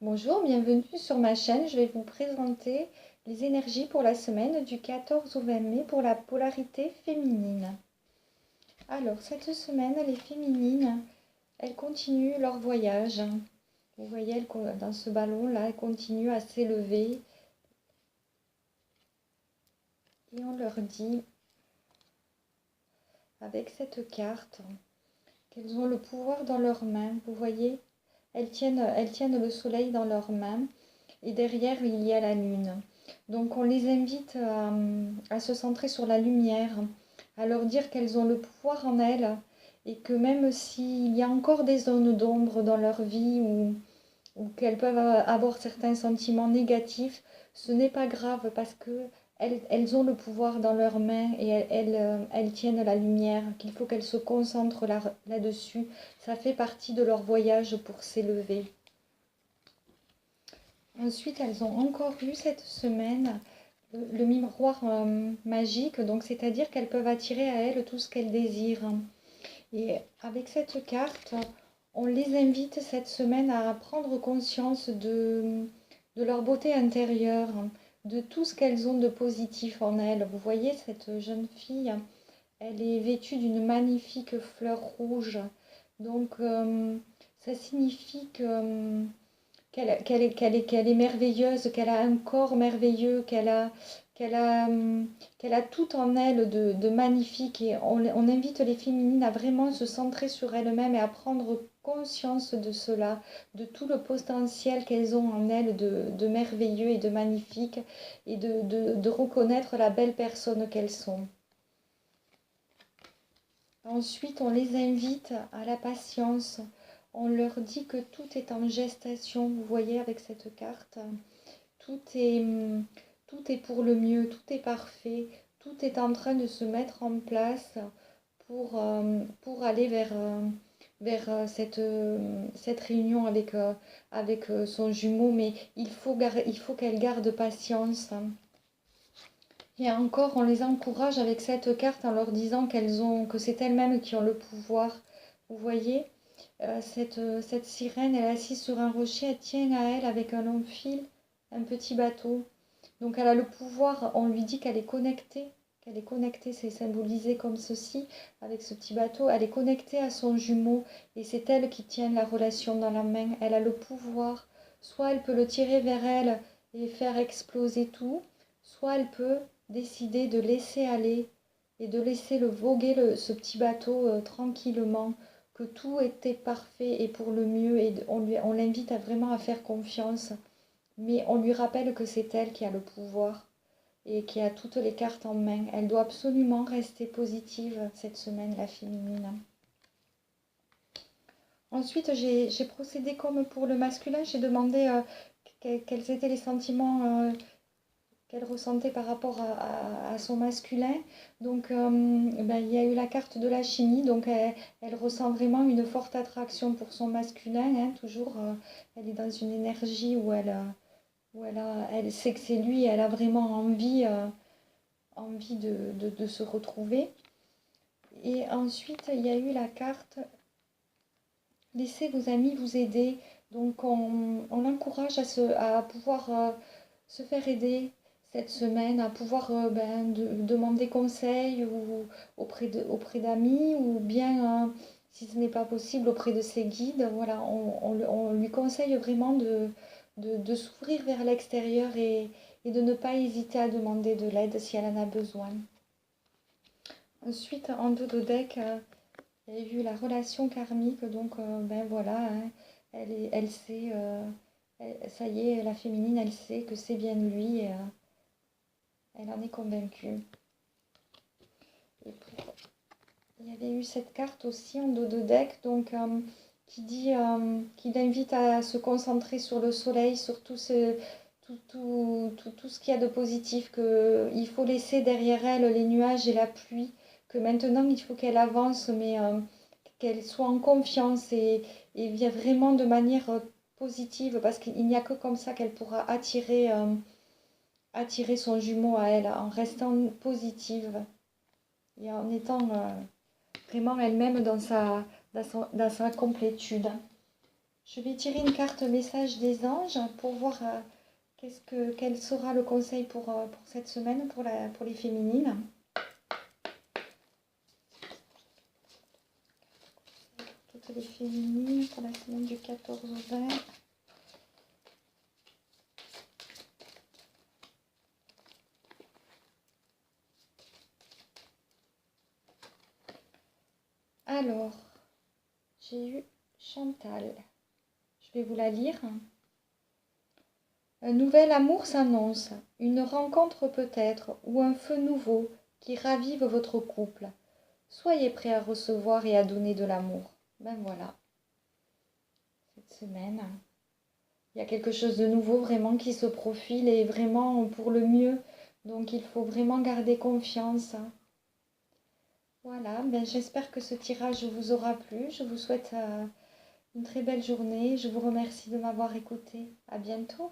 Bonjour, bienvenue sur ma chaîne. Je vais vous présenter les énergies pour la semaine du 14 au 20 mai pour la polarité féminine. Alors, cette semaine, les féminines, elles continuent leur voyage. Vous voyez, dans ce ballon-là, elles continuent à s'élever. Et on leur dit, avec cette carte, qu'elles ont le pouvoir dans leurs mains. Vous voyez, elles tiennent le soleil dans leurs mains. Et derrière, il y a la lune. Donc on les invite à se centrer sur la lumière, à leur dire qu'elles ont le pouvoir en elles et que même s'il y a encore des zones d'ombre dans leur vie ou qu'elles peuvent avoir certains sentiments négatifs, ce n'est pas grave parce que elles ont le pouvoir dans leurs mains et elles tiennent la lumière, qu'il faut qu'elles se concentrent là-dessus. Ça fait partie de leur voyage pour s'élever. Ensuite, elles ont encore eu cette semaine le miroir magique, donc c'est-à-dire qu'elles peuvent attirer à elles tout ce qu'elles désirent. Et avec cette carte, on les invite cette semaine à prendre conscience de leur beauté intérieure, de tout ce qu'elles ont de positif en elles. Vous voyez, cette jeune fille, elle est vêtue d'une magnifique fleur rouge. Donc, ça signifie qu'elle est merveilleuse, qu'elle a un corps merveilleux, qu'elle a tout en elle de magnifique. Et on invite les féminines à vraiment se centrer sur elles-mêmes et à prendre conscience de cela, de tout le potentiel qu'elles ont en elles de merveilleux et de magnifique, et de reconnaître la belle personne qu'elles sont. Ensuite, on les invite à la patience. On leur dit que tout est en gestation. Vous voyez avec cette carte, tout est, tout est pour le mieux, tout est parfait, tout est en train de se mettre en place pour aller vers cette réunion avec son jumeau. Mais il faut qu'elle garde patience. Et encore, on les encourage avec cette carte en leur disant que c'est elles-mêmes qui ont le pouvoir. Vous voyez, cette sirène, elle est assise sur un rocher, elle tient à elle avec un long fil un petit bateau. Donc elle a le pouvoir, on lui dit qu'elle est connectée, c'est symbolisé comme ceci, avec ce petit bateau. Elle est connectée à son jumeau et c'est elle qui tient la relation dans la main. Elle a le pouvoir, soit elle peut le tirer vers elle et faire exploser tout, soit elle peut décider de laisser aller et de laisser le voguer ce petit bateau tranquillement, que tout était parfait et pour le mieux, et on l'invite vraiment à faire confiance, mais on lui rappelle que c'est elle qui a le pouvoir et qui a toutes les cartes en main. Elle doit absolument rester positive cette semaine, la féminine. Ensuite, j'ai procédé comme pour le masculin, j'ai demandé quels étaient les sentiments qu'elle ressentait par rapport à son masculin. Donc, il y a eu la carte de la chimie. Donc, elle ressent vraiment une forte attraction pour son masculin. Hein, toujours, elle est dans une énergie où elle sait que c'est lui. Elle a vraiment envie de se retrouver. Et ensuite, il y a eu la carte laissez vos amis vous aider. Donc, on encourage à pouvoir se faire aider cette semaine, à pouvoir demander conseil auprès d'amis ou bien, si ce n'est pas possible, auprès de ses guides. Voilà, on lui conseille vraiment de s'ouvrir vers l'extérieur et de ne pas hésiter à demander de l'aide si elle en a besoin. Ensuite, en dos de deck, il y a eu la relation karmique, donc voilà, hein, elle sait, ça y est, la féminine, elle sait que c'est bien de lui et elle en est convaincue. Et il y avait eu cette carte aussi en dos de deck, donc qui l'invite à se concentrer sur le soleil, sur tout ce qu'il y a de positif, qu'il faut laisser derrière elle les nuages et la pluie, que maintenant il faut qu'elle avance, mais qu'elle soit en confiance et vient vraiment de manière positive, parce qu'il n'y a que comme ça qu'elle pourra attirer son jumeau à elle, en restant positive et en étant vraiment elle-même dans sa complétude. Je vais tirer une carte message des anges pour voir quel sera le conseil pour cette semaine pour les féminines. Toutes les féminines pour la semaine du 14 au 20. Alors, j'ai eu Chantal. Je vais vous la lire. Un nouvel amour s'annonce, une rencontre peut-être, ou un feu nouveau qui ravive votre couple. Soyez prêts à recevoir et à donner de l'amour. Ben voilà, cette semaine, il y a quelque chose de nouveau vraiment qui se profile et vraiment pour le mieux. Donc il faut vraiment garder confiance. Voilà, ben j'espère que ce tirage vous aura plu. Je vous souhaite une très belle journée. Je vous remercie de m'avoir écouté. À bientôt.